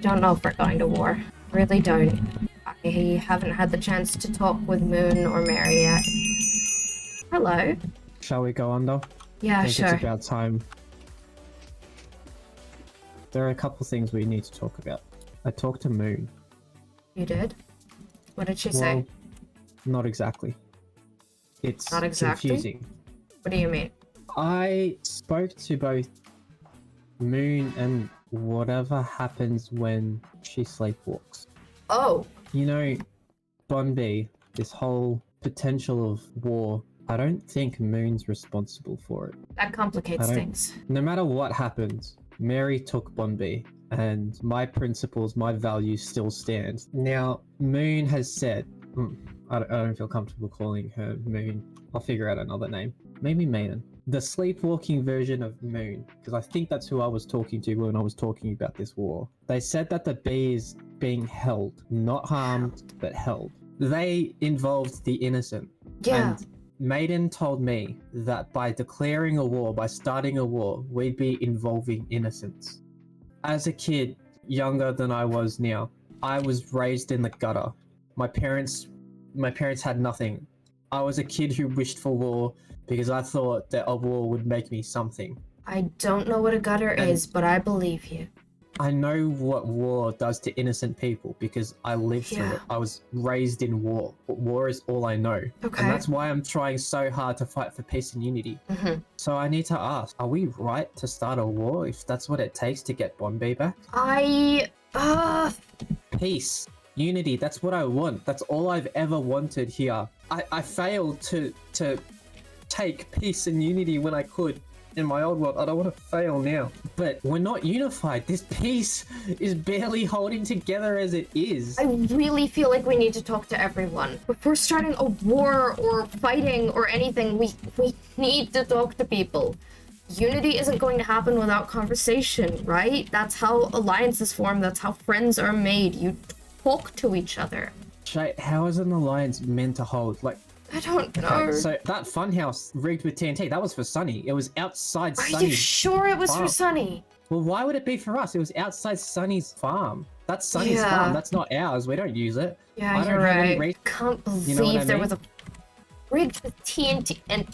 don't know if we're going to war. Really don't. I haven't had the chance to talk with Moon or Mary yet. Hello. Shall we go under? Yeah, I think sure. it's about time. There are a couple things we need to talk about. I talked to Moon. You did? What did she say? Well, not exactly. It's Not exactly? confusing. What do you mean? I spoke to both Moon and whatever happens when she sleepwalks. Oh. You know, Bonby, this whole potential of war, I don't think Moon's responsible for it. That complicates things. No matter what happens, Mary took Bonby, and my principles, my values still stand. Now, Moon has said, I don't feel comfortable calling her Moon. I'll figure out another name. Maybe Maiden. The sleepwalking version of Moon, because I think that's who I was talking to when I was talking about this war. They said that the bee is being held, not harmed, but held. They involved the innocent. Yeah. And Maiden told me that by declaring a war, by starting a war, we'd be involving innocents. As a kid, younger than I was now, I was raised in the gutter. My parents had nothing. I was a kid who wished for war because I thought that a war would make me something. I don't know what a gutter is, but I believe you. I know what war does to innocent people because I lived through it. I was raised in war. But war is all I know. Okay. And that's why I'm trying so hard to fight for peace and unity. Mm-hmm. So I need to ask, are we right to start a war if that's what it takes to get Bombay back? Peace. Unity, that's what I want. That's all I've ever wanted here. I failed to take peace and unity when I could in my old world. I don't want to fail now. But we're not unified. This peace is barely holding together as it is. I really feel like we need to talk to everyone. Before starting a war or fighting or anything, we need to talk to people. Unity isn't going to happen without conversation, right? That's how alliances form. That's how friends are made. You talk to each other. Shae, how is an alliance meant to hold? Like, I don't know. okay, so that funhouse rigged with TNT, that was for Sunny. It was outside Sunny's Are you sure it was farm. for Sunny? Well, why would it be for us? It was outside Sunny's farm. That's Sunny's farm. That's not ours. We don't use it. Yeah, I don't you're have any right. Can't believe there was a rigged with TNT and...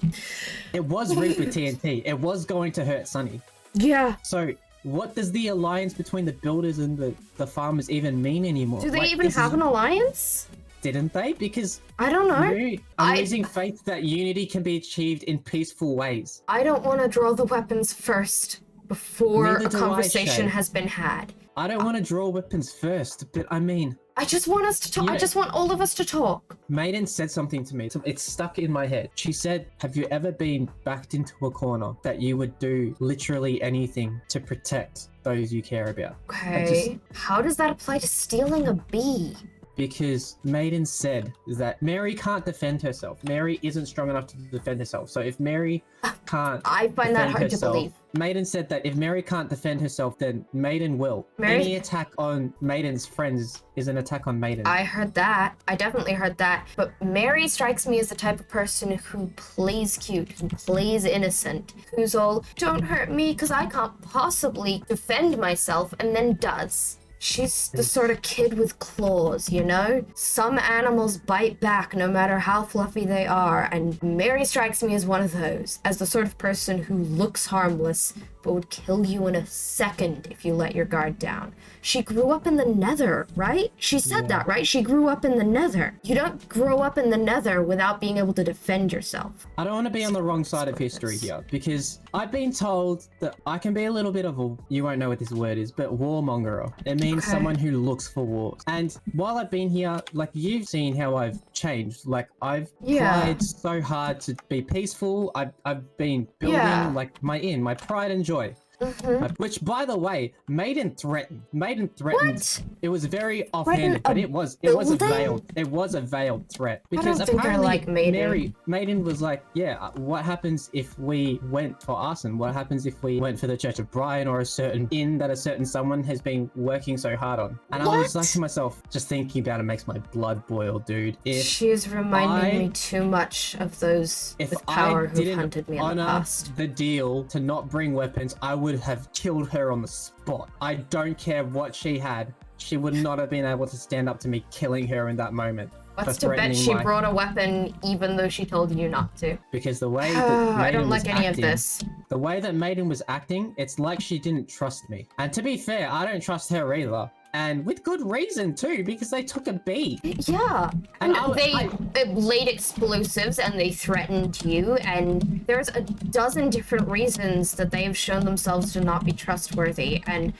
It was rigged with TNT. It was going to hurt Sunny. Yeah. So what does the alliance between the builders and the farmers even mean anymore? Do they even have an alliance? Didn't they? Because I don't know. I'm losing faith that unity can be achieved in peaceful ways. I don't want to draw the weapons first before a conversation Shae. has been had. I don't want to draw weapons first, but I mean... I just want us to talk. I just want all of us to talk. Maiden said something to me. It's stuck in my head. She said, have you ever been backed into a corner that you would do literally anything to protect those you care about? Okay. How does that apply to stealing a bee? Because Maiden said that Mary can't defend herself. Mary isn't strong enough to defend herself. So if Mary can't I find that hard to believe. Maiden said that if Mary can't defend herself, then Maiden will. Any attack on Maiden's friends is an attack on Maiden. I heard that. I definitely heard that. But Mary strikes me as the type of person who plays cute, who plays innocent, who's all, don't hurt me because I can't possibly defend myself, and then does. She's the sort of kid with claws, you know? Some animals bite back no matter how fluffy they are, and Mary strikes me as one of those, as the sort of person who looks harmless, but would kill you in a second if you let your guard down. She grew up in the Nether, right? She said that, right? She grew up in the Nether. You don't grow up in the Nether without being able to defend yourself. I don't want to be on the wrong side of history here, because I've been told that I can be a little bit of a, you won't know what this word is, but warmongerer. It means someone who looks for wars. And while I've been here, like, you've seen how I've changed. Like, I've tried so hard to be peaceful. I've been building like my pride and joy. Which, by the way, Maiden threatened. What? It was very offhanded, but it was a veiled. It was a veiled threat because I don't think I like Maiden. Maiden was like, yeah, what happens if we went for arson? What happens if we went for the Church of Brian or a certain inn that a certain someone has been working so hard on? And I was like to myself, just thinking about it makes my blood boil, dude. She's reminding me too much of those with power who hunted me in the past. The deal to not bring weapons, I would would have killed her on the spot. I don't care what she had. She would not have been able to stand up to me killing her in that moment. What's to bet she brought a weapon even though she told you not to? Because the way that I don't Maiden was like any acting, of this. the way that Maiden was acting, it's like she didn't trust me. And to be fair, I don't trust her either. And with good reason too, because they took a beat. Yeah, and I they laid explosives and they threatened you, and there's a dozen different reasons that they have shown themselves to not be trustworthy. And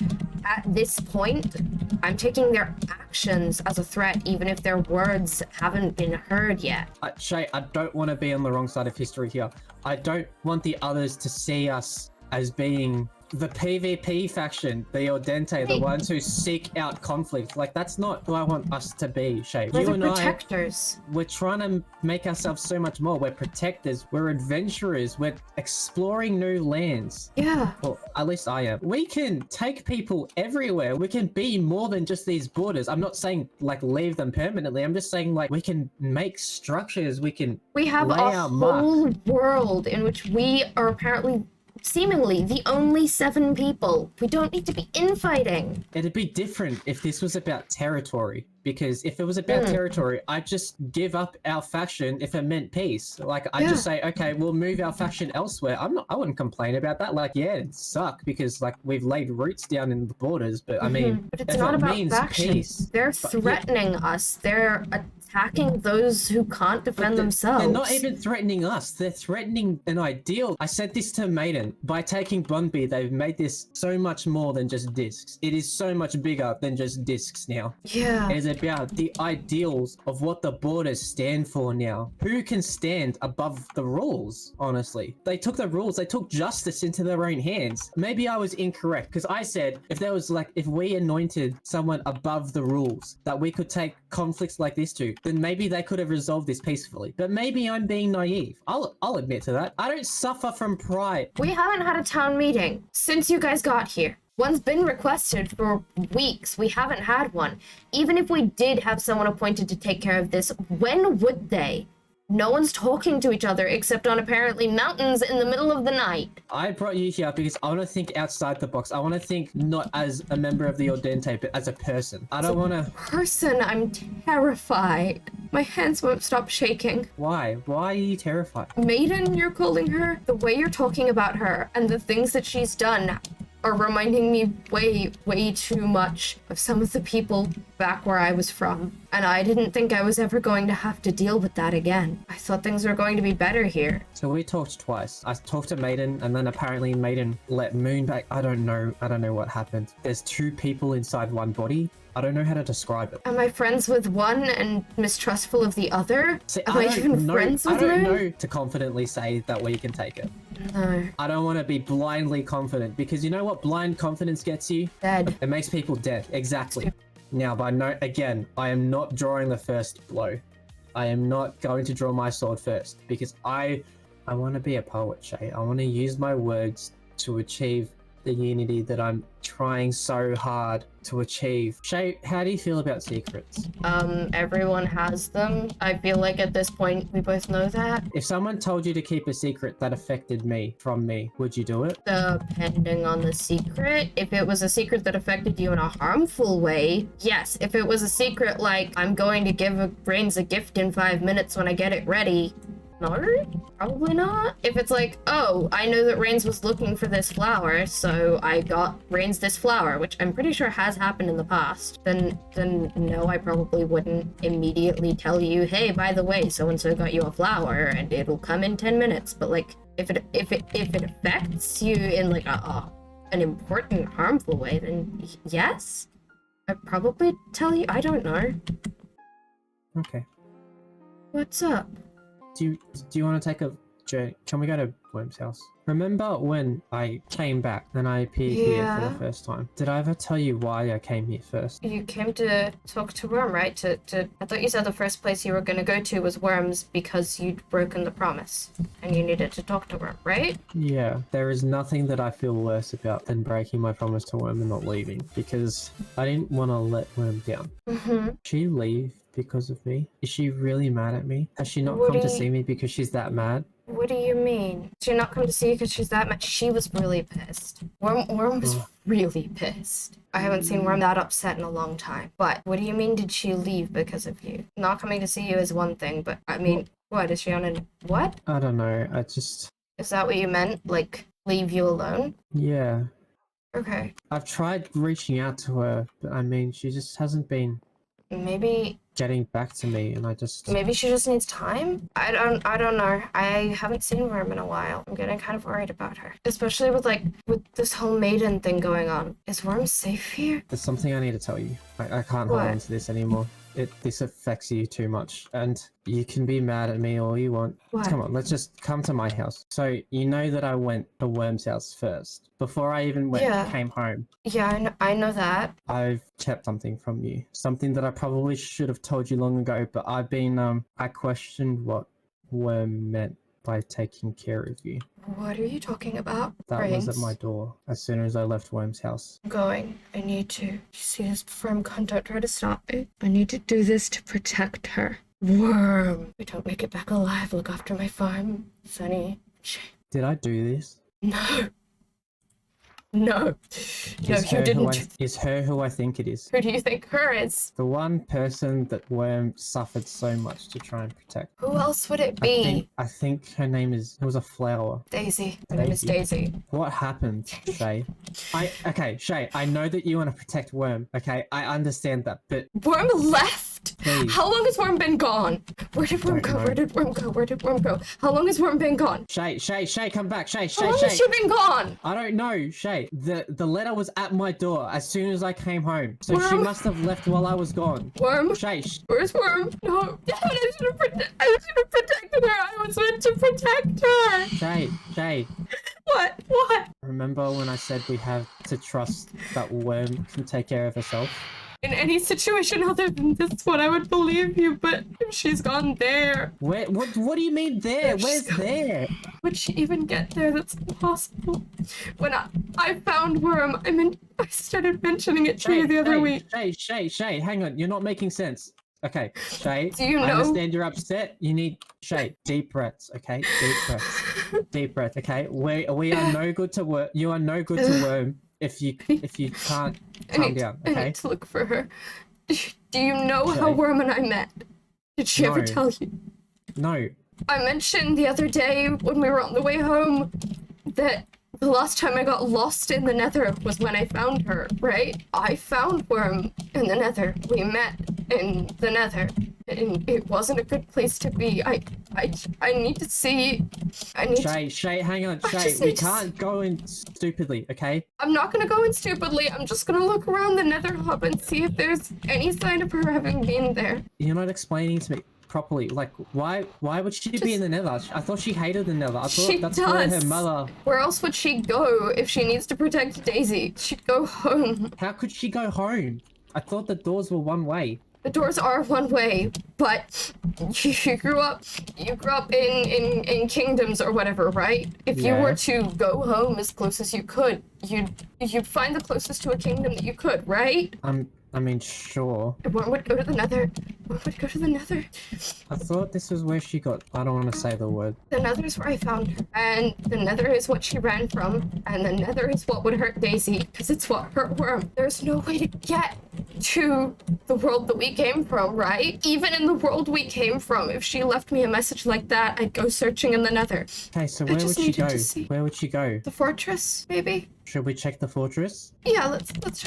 at this point, I'm taking their actions as a threat, even if their words haven't been heard yet. Shae, I don't want to be on the wrong side of history here. I don't want the others to see us as being the PvP faction, the Audentes, the ones who seek out conflict. Like, that's not who I want us to be, Shae. We're the protectors. We're trying to make ourselves so much more. We're protectors, we're adventurers, we're exploring new lands. Yeah. Well, at least I am. We can take people everywhere. We can be more than just these borders. I'm not saying, like, leave them permanently. I'm just saying, like, we can make structures. We have lay a our whole mark. world in which we are apparently seemingly the only 7 people. We don't need to be infighting. It'd be different if this was about territory, because if it was about territory, I'd just give up our faction if it meant peace. Like, I'd just say, okay, we'll move our faction elsewhere. I wouldn't complain about that. Like, yeah, it'd suck because, like, we've laid roots down in the borders, but I mean, but it's not about factions. They're threatening us. They're attacking those who can't defend themselves. They're not even threatening us. They're threatening an ideal. I said this to Maiden. By taking Bunby, they've made this so much more than just discs. It is so much bigger than just discs now. Yeah. It is about the ideals of what the borders stand for now. Who can stand above the rules, honestly? They took the rules, they took justice into their own hands. Maybe I was incorrect, because I said if we anointed someone above the rules that we could take conflicts like this to, then maybe they could have resolved this peacefully. But maybe I'm being naive. I'll admit to that. I don't suffer from pride. We haven't had a town meeting since you guys got here. One's been requested for weeks. We haven't had one. Even if we did have someone appointed to take care of this, when would they? No one's talking to each other except on apparently mountains in the middle of the night. I brought you here because I want to think outside the box. I want to think not as a member of the Audente, but as a person. I don't want to... Person, I'm terrified. My hands won't stop shaking. Why? Why are you terrified? Maiden, you're calling her? The way you're talking about her and the things that she's done are reminding me way too much of some of the people back where I was from. And I didn't think I was ever going to have to deal with that again. I thought things were going to be better here. So we talked twice. I talked to Maiden, and then apparently Maiden let Moon back. I don't know what happened. There's 2 people inside one body. I don't know how to describe it. Am I friends with one and mistrustful of the other? Am I even friends with Moon? I don't Moon? know to confidently say that we can take it. No. I don't want to be blindly confident, because you know what blind confidence gets you? Dead. It makes people dead. Exactly. Now, again, I am not drawing the first blow. I am not going to draw my sword first, because I want to be a poet, Shae. I want to use my words to achieve the unity that I'm trying so hard to achieve. Shae, how do you feel about secrets? Everyone has them. I feel like at this point we both know that. If someone told you to keep a secret that affected me from me, would you do it? Depending on the secret. If it was a secret that affected you in a harmful way, yes. If it was a secret like, I'm going to give ReinZ a gift in 5 minutes when I get it ready, no, probably not. If it's like, oh, I know that ReinZ was looking for this flower, so I got ReinZ this flower, which I'm pretty sure has happened in the past, then no, I probably wouldn't immediately tell you, hey, by the way, so-and-so got you a flower, and it'll come in 10 minutes. But like, if it affects you in like an important, harmful way, then yes, I'd probably tell you. I don't know. Okay. What's up? Do you want to take a journey? Can we go to Worm's house? Remember when I came back and I appeared here for the first time? Did I ever tell you why I came here first? You came to talk to Worm, right? I thought you said the first place you were going to go to was Worm's because you'd broken the promise and you needed to talk to Worm, right? Yeah, there is nothing that I feel worse about than breaking my promise to Worm and not leaving, because I didn't want to let Worm down. She leave because of me? Is she really mad at me? Has she not come to see me because she's that mad? What do you mean? Did she not come to see you because she's that mad? She was really pissed. Worm was really pissed. I haven't seen Worm that upset in a long time. But what do you mean did she leave because of you? Not coming to see you is one thing, but I mean, what? Is she on a... What? I don't know. I just... Is that what you meant? Like, leave you alone? Yeah. Okay. I've tried reaching out to her, but I mean, she just hasn't been Maybe getting back to me, and I just... Maybe she just needs time? I don't know. I haven't seen Worm in a while. I'm getting kind of worried about her. Especially with this whole maiden thing going on. Is Worm safe here? There's something I need to tell you. I can't hold on to this anymore. This affects you too much, and you can be mad at me all you want. What? Come on, let's just come to my house. So you know that I went to Worm's house first, before I even came home. Yeah, I know that. I've kept something from you, something that I probably should have told you long ago, but I've been I questioned what Worm meant by taking care of you. What are you talking about? That was at my door as soon as I left Worm's house. I'm going. I need to. You see this firm cunt, don't try to stop me. I need to do this to protect her. Worm! If I don't make it back alive, look after my farm. Sunny. Did I do this? No. No. No, you didn't. Is her who I think it is. Who do you think her is? The one person that Worm suffered so much to try and protect. Who else would it be? I think her name is... It was a flower. Daisy. Her name is Daisy. What happened, Shae? Okay, Shae, I know that you want to protect Worm, okay? I understand that, but... Worm left! Please. How long has Worm been gone? Where did Worm go? Where did Worm go? Where did Worm go? How long has Worm been gone? Shae, come back. Shae. How long has she been gone? I don't know, Shae. The letter was at my door as soon as I came home. So she Worm? must have left while I was gone. Worm? Shae. Where's Worm? No. I should have protected her. I was meant to protect her. Shae. What? Remember when I said we have to trust that Worm can take care of herself? In any situation other than this one, I would believe you, but if she's gone there... What do you mean there? Where's there? Would she even get there? That's impossible. When I found Worm, I started mentioning it to you the other week. Shae, hang on. You're not making sense. Okay, Shae, Do you know? I understand you're upset. You need... Shae, deep breaths, okay? Deep breath, okay? We are no good to Worm. You are no good to Worm if you can't calm down, okay? I need to look for her. Do you know how Worm and I met? Did she ever tell you? No. I mentioned the other day when we were on the way home that the last time I got lost in the Nether was when I found her, right? I found Worm in the Nether. We met in the Nether. And it wasn't a good place to be. I need to see... Shae, hang on. Shae, we can't go in stupidly, okay? I'm not gonna go in stupidly. I'm just gonna look around the Nether hub and see if there's any sign of her having been there. You're not explaining to me properly. Like, why would she be in the Nether? I thought she hated the Nether. I thought that's where her mother... Where else would she go if she needs to protect Daisy? She'd go home. How could she go home? I thought the doors were one way. The doors are one way, but you grew up in kingdoms or whatever, right? If you were to go home as close as you could, you'd find the closest to a kingdom that you could, right? I mean, sure. One would go to the Nether. One would go to the Nether. I thought this was where she got... I don't want to say the word. The Nether is where I found her. And the Nether is what she ran from. And the Nether is what would hurt Daisy, because it's what hurt Worm. There's no way to get to the world that we came from, right? Even in the world we came from, if she left me a message like that, I'd go searching in the Nether. Okay, so where would she go? Where would she go? The fortress, maybe? Should we check the fortress? Yeah, let's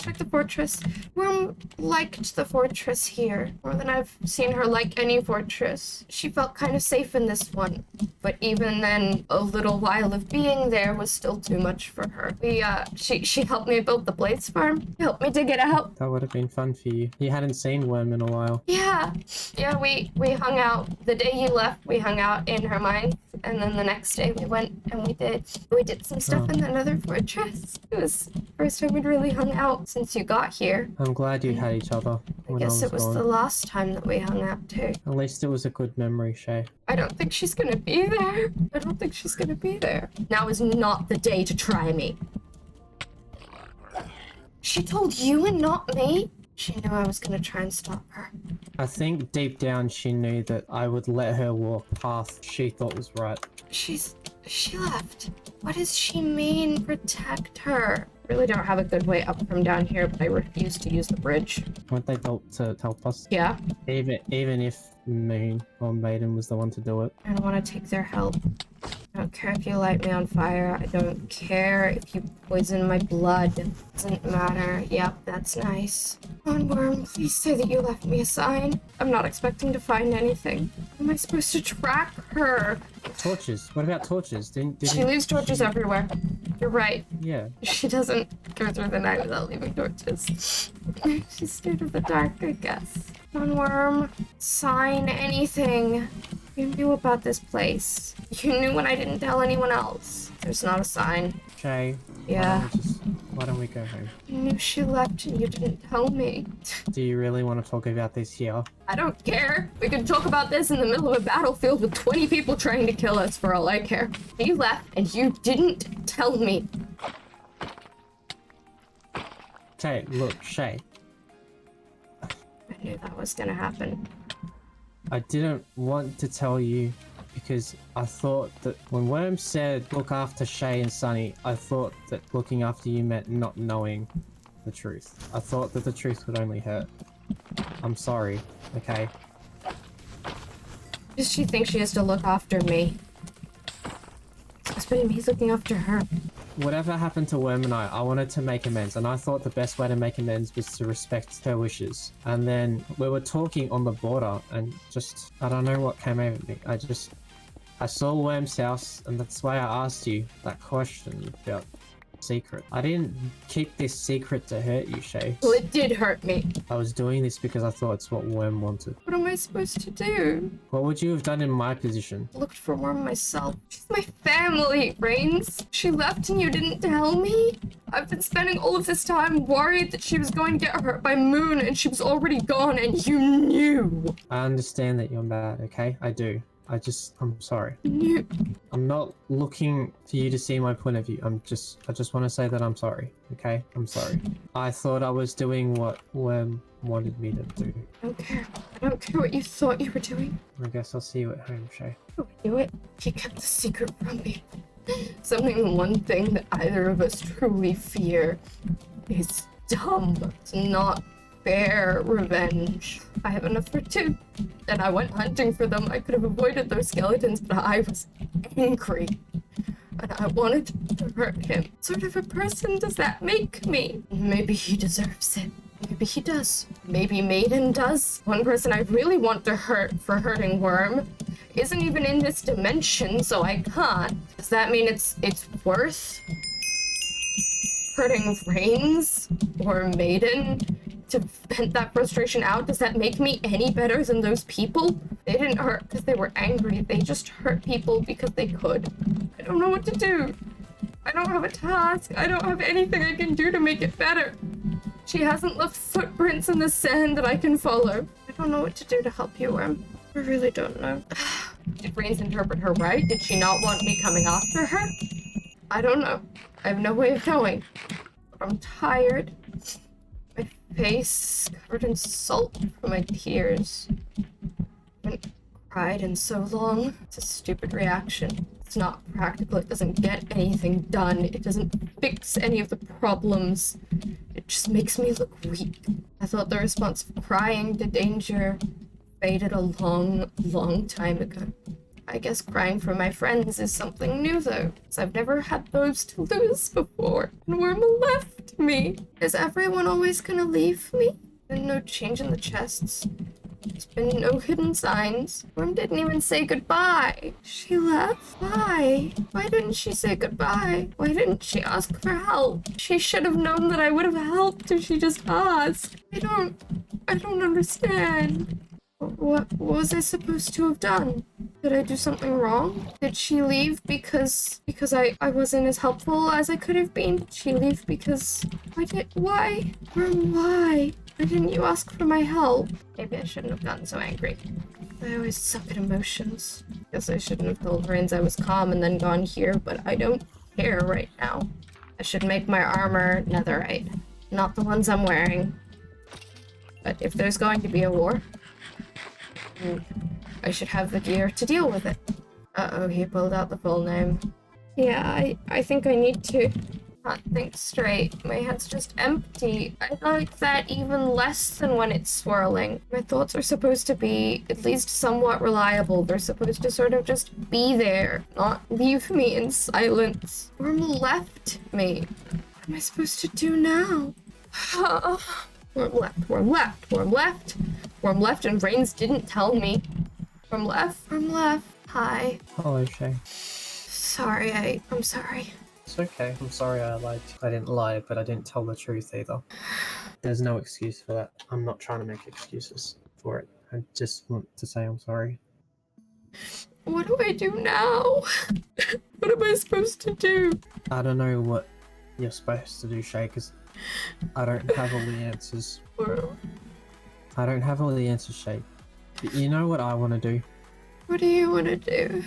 check the fortress. Worm liked the fortress here more than I've seen her like any fortress. She felt kind of safe in this one, but even then, a little while of being there was still too much for her. She helped me build the Blaze farm. Helped me dig it out. That would have been fun for you. You hadn't seen Worm in a while. Yeah, we hung out. The day you left, we hung out in her mine, and then the next day we went and we did some stuff in the Nether fortress. It was the first time we'd really hung out since you got here. I'm glad you had each other. I guess it was the last time that we hung out too. At least it was a good memory, Shae. I don't think she's gonna be there. I don't think she's gonna be there. Now is not the day to try me. She told you and not me? She knew I was gonna try and stop her. I think deep down she knew that I would let her walk path she thought was right. She left. What does she mean, protect her? Really don't have a good way up from down here, but I refuse to use the bridge. Weren't they built to help us? Yeah, Even if Moon or Maiden was the one to do it. I don't want to take their help. I don't care if you light me on fire. I don't care if you poison my blood. Doesn't matter. Yep, that's nice. Come on, Worm, please say that you left me a sign. I'm not expecting to find anything. How am I supposed to track her? Torches. What about torches? She leaves torches everywhere. You're right. Yeah. She doesn't go through the night without leaving torches. She's scared of the dark, I guess. Come on, Worm. Sign anything. You knew about this place. You knew when I didn't tell anyone else. There's not a sign. Shae. Yeah. Why don't we go home? You knew she left and you didn't tell me. Do you really want to talk about this here? I don't care. We can talk about this in the middle of a battlefield with 20 people trying to kill us for all I care. You left and you didn't tell me. Okay, look, Shae. I knew that was gonna happen. I didn't want to tell you because I thought that when Worm said look after Shae and Sunny, I thought that looking after you meant not knowing the truth. I thought that the truth would only hurt. I'm sorry, okay? Does she think she has to look after me? But he's looking after her. Whatever happened to Worm and I wanted to make amends, and I thought the best way to make amends was to respect her wishes. And then we were talking on the border, and just, I don't know what came over me. I saw Worm's house, and that's why I asked you that question about secret. I didn't keep this secret to hurt you, Shae. Well, it did hurt me. I was doing this because I thought it's what Worm wanted. What am I supposed to do? What would you have done in my position? Looked for Worm myself. She's my family, ReinZ. She left and you didn't tell me? I've been spending all of this time worried that she was going to get hurt by Moon and she was already gone and you knew. I understand that you're mad, okay? I do. I'm sorry. You I'm not looking for you to see my point of view. I just want to say that I'm sorry, okay? I'm sorry. I thought I was doing what Worm wanted me to do. I don't care. I don't care what you thought you were doing. I guess I'll see you at home, Shae. I knew it. He kept the secret from me. The one thing that either of us truly fear is dumb. It's not fair revenge. I have enough for two. And I went hunting for them. I could have avoided those skeletons, but I was angry. And I wanted to hurt him. What sort of a person does that make me? Maybe he deserves it. Maybe he does. Maybe Maiden does. One person I really want to hurt for hurting Worm isn't even in this dimension, so I can't. Does that mean it's worth hurting ReinZ or Maiden to vent that frustration out? Does that make me any better than those people? They didn't hurt because they were angry. They just hurt people because they could. I don't know what to do. I don't have a task. I don't have anything I can do to make it better. She hasn't left footprints in the sand that I can follow. I don't know what to do to help you, Worm. I really don't know. Did ReinZ interpret her right? Did she not want me coming after her? I don't know. I have no way of knowing. But I'm tired. My face covered in salt from my tears. I haven't cried in so long. It's a stupid reaction. It's not practical. It doesn't get anything done. It doesn't fix any of the problems. It just makes me look weak. I thought the response of crying to danger faded a long time ago. I guess crying for my friends is something new though, because I've never had those to lose before. And Worm left me. Is everyone always gonna leave me? There's no change in the chests. There's been no hidden signs. Worm didn't even say goodbye. She left? Why? Why didn't she say goodbye? Why didn't she ask for help? She should have known that I would have helped if she just asked. I don't understand. What was I supposed to have done? Did I do something wrong? Did she leave because I wasn't as helpful as I could have been? Did she leave because why? Why? Why didn't you ask for my help? Maybe I shouldn't have gotten so angry. I always suck at emotions. Guess I shouldn't have told ReinZ I was calm and then gone here, but I don't care right now. I should make my armor netherite, not the ones I'm wearing. But if there's going to be a war, I should have the gear to deal with it. Uh-oh, he pulled out the full name. Yeah, I think I need to not think straight. My head's just empty. I like that even less than when it's swirling. My thoughts are supposed to be at least somewhat reliable. They're supposed to sort of just be there, not leave me in silence. Worm left me. What am I supposed to do now? Worm left, worm left, worm left. Worm left and ReinZ didn't tell me. Worm left, worm left. Hi. Hello, Shae. Sorry, I'm sorry. It's okay. I'm sorry I lied. I didn't lie, but I didn't tell the truth either. There's no excuse for that. I'm not trying to make excuses for it. I just want to say I'm sorry. What do I do now? What am I supposed to do? I don't know what you're supposed to do, Shae, because I don't have all the answers. I don't have all the answers, Shae. You know what I want to do? What do you want to do?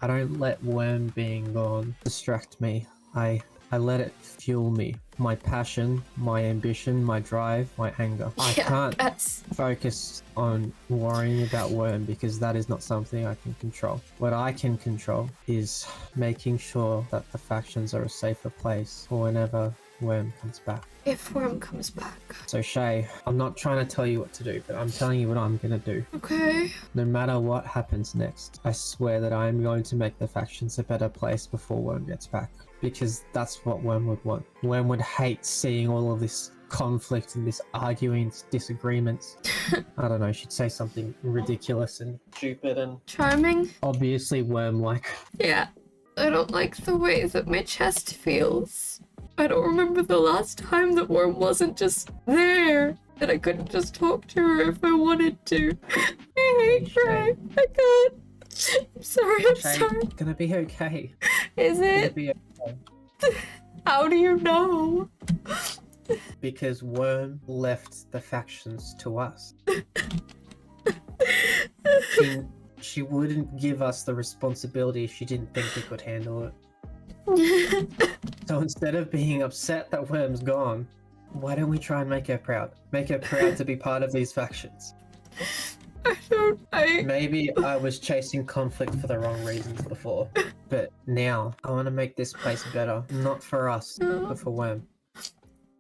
I don't let Worm being gone distract me. I let it fuel me. My passion, my ambition, my drive, my anger. I can't focus on worrying about Worm because that is not something I can control. What I can control is making sure that the factions are a safer place for whenever Worm comes back. If Worm comes back. So Shae, I'm not trying to tell you what to do, but I'm telling you what I'm gonna do. Okay. No matter what happens next, I swear that I am going to make the factions a better place before Worm gets back. Because that's what Worm would want. Worm would hate seeing all of this conflict and this arguing, disagreements. I don't know, she'd say something ridiculous and stupid and... Charming? Obviously Worm-like. Yeah. I don't like the way that my chest feels. I don't remember the last time that Worm wasn't just there. That I couldn't just talk to her if I wanted to. I hate her. I can't. I'm sorry, I'm sorry. It's gonna be okay. Is it? Be okay. How do you know? Because Worm left the factions to us. She wouldn't give us the responsibility if she didn't think we could handle it. So instead of being upset that Worm's gone, why don't we try and make her proud? Make her proud to be part of these factions. Maybe I was chasing conflict for the wrong reasons before, but now I want to make this place better, not for us, but for Worm.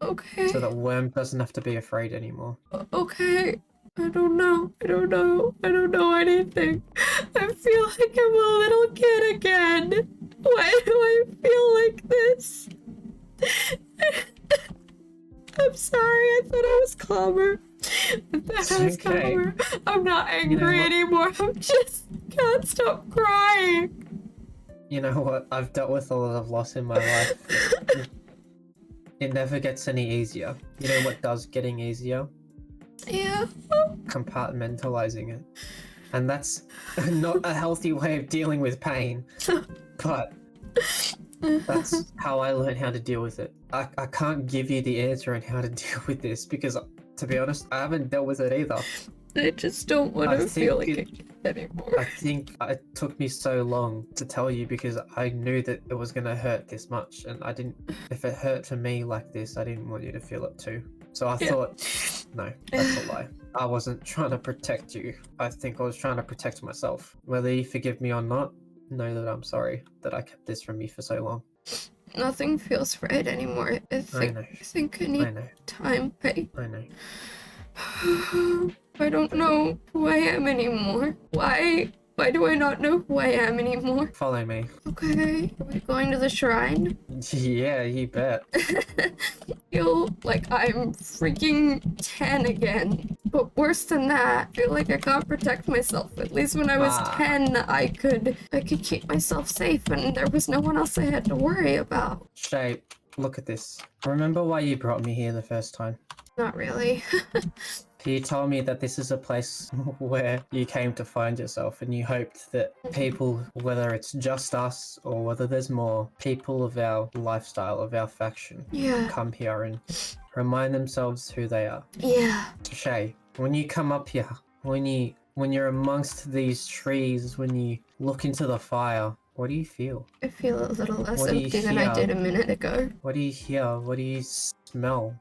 Okay. So that Worm doesn't have to be afraid anymore. Okay. I don't know anything. I feel like I'm a little kid again. Why do I feel like this? I'm sorry, I thought I was calmer. Calmer. I'm not angry anymore. I'm just can't stop crying. You know what? I've dealt with a lot of loss in my life. It never gets any easier. You know what does getting easier? Yeah. Compartmentalizing it. And that's not a healthy way of dealing with pain. But that's how I learned how to deal with it. I can't give you the answer on how to deal with this because, to be honest, I haven't dealt with it either. I just don't want to feel like it anymore. I think it took me so long to tell you because I knew that it was going to hurt this much, and I didn't. If it hurt for me like this, I didn't want you to feel it too. So I thought, no, that's a lie. I wasn't trying to protect you. I think I was trying to protect myself. Whether you forgive me or not, know that I'm sorry that I kept this from you for so long. Nothing feels right anymore. I think I need time. I know. I don't know who I am anymore. Why do I not know who I am anymore? Follow me. Okay. Are we going to the shrine? Yeah, you bet. Feel like I'm freaking 10 again. But worse than that, I feel like I can't protect myself. At least when I was 10, I could keep myself safe and there was no one else I had to worry about. Shae, look at this. Remember why you brought me here the first time? Not really. You told me that this is a place where you came to find yourself and you hoped that people, whether it's just us or whether there's more, people of our lifestyle, of our faction, come here and remind themselves who they are. Yeah. Shae, when you come up here, when you're amongst these trees, when you look into the fire, What do you feel? I feel a little less What do you empty than I hear? did a minute ago. What do you hear? What do you smell?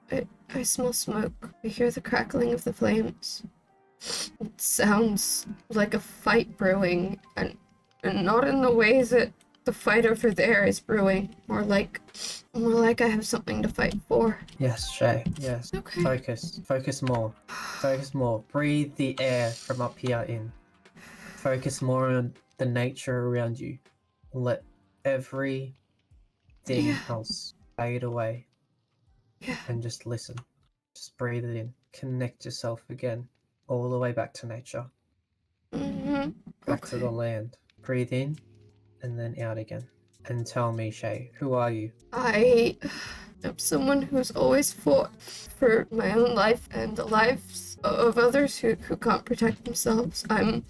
I smell smoke. I hear the crackling of the flames. It sounds like a fight brewing, and not in the way that the fight over there is brewing. More like I have something to fight for. Yes, Shae. Yes. Okay. Focus. Focus more. Focus more. Breathe the air from up here in. Focus more on the nature around you. Let everything else fade away. Yeah. And just listen. Just breathe it in. Connect yourself again. All the way back to nature. Back to the land. Breathe in and then out again. And tell me, Shae, who are you? I am someone who's always fought for my own life and the lives of others who can't protect themselves. I'm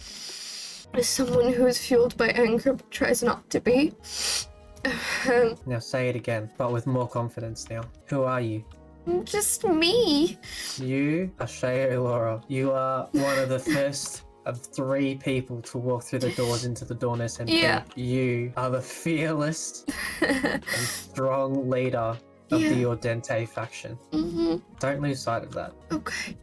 someone who is fueled by anger but tries not to be. Now say it again, but with more confidence now. Who are you? Just me. You are Shae Laura. You are one of the first of 3 people to walk through the doors into the Dawn SMP. Yeah. You are the fearless and strong leader of the Audentes faction. Don't lose sight of that. Okay.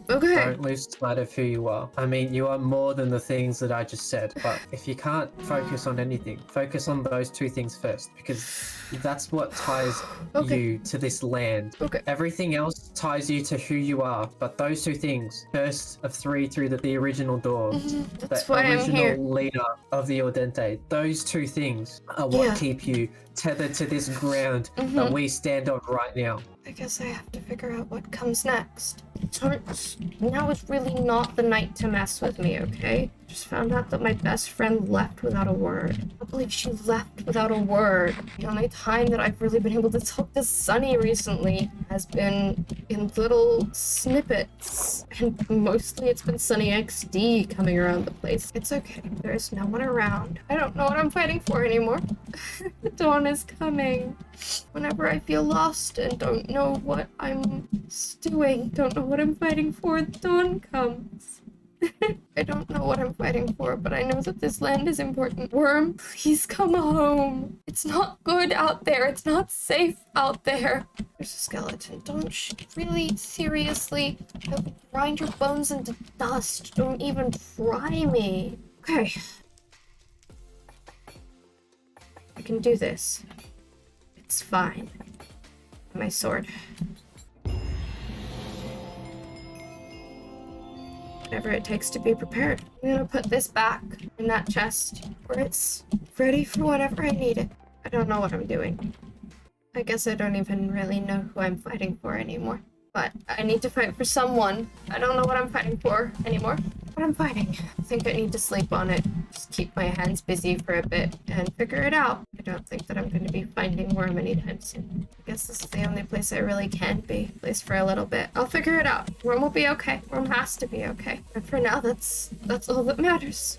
Don't lose sight of who you are. I mean, you are more than the things that I just said, but if you can't focus on anything, focus on those 2 things first, because that's what ties you to this land. Everything else ties you to who you are, but those 2 things, first of 3 through the original doors, That's the why I'm original here. leader of the Audente, those 2 things are what keep you tethered to this ground that we stand on right now. I guess I have to figure out what comes next. Now is really not the night to mess with me, okay? Just found out that my best friend left without a word. I believe she left without a word. The only time that I've really been able to talk to Sunny recently has been in little snippets. And mostly it's been Sunny XD coming around the place. It's okay. There's no one around. I don't know what I'm fighting for anymore. The dawn is coming. Whenever I feel lost and don't know what I'm doing, don't know what I'm fighting for, dawn comes. I don't know what I'm fighting for, but I know that this land is important. Worm, please come home. It's not good out there. It's not safe out there. There's a skeleton. Don't really, seriously, I will grind your bones into dust. Don't even try me. Okay. I can do this. It's fine. My sword. Whatever it takes to be prepared. I'm gonna put this back in that chest where it's ready for whenever I need it. I don't know what I'm doing. I guess I don't even really know who I'm fighting for anymore. But I need to fight for someone. I don't know what I'm fighting for anymore. But I'm fighting. I think I need to sleep on it. Just keep my hands busy for a bit and figure it out. I don't think that I'm going to be finding Worm anytime soon. I guess this is the only place I really can be. At least for a little bit. I'll figure it out. Worm will be okay. Worm has to be okay. And for now, that's all that matters.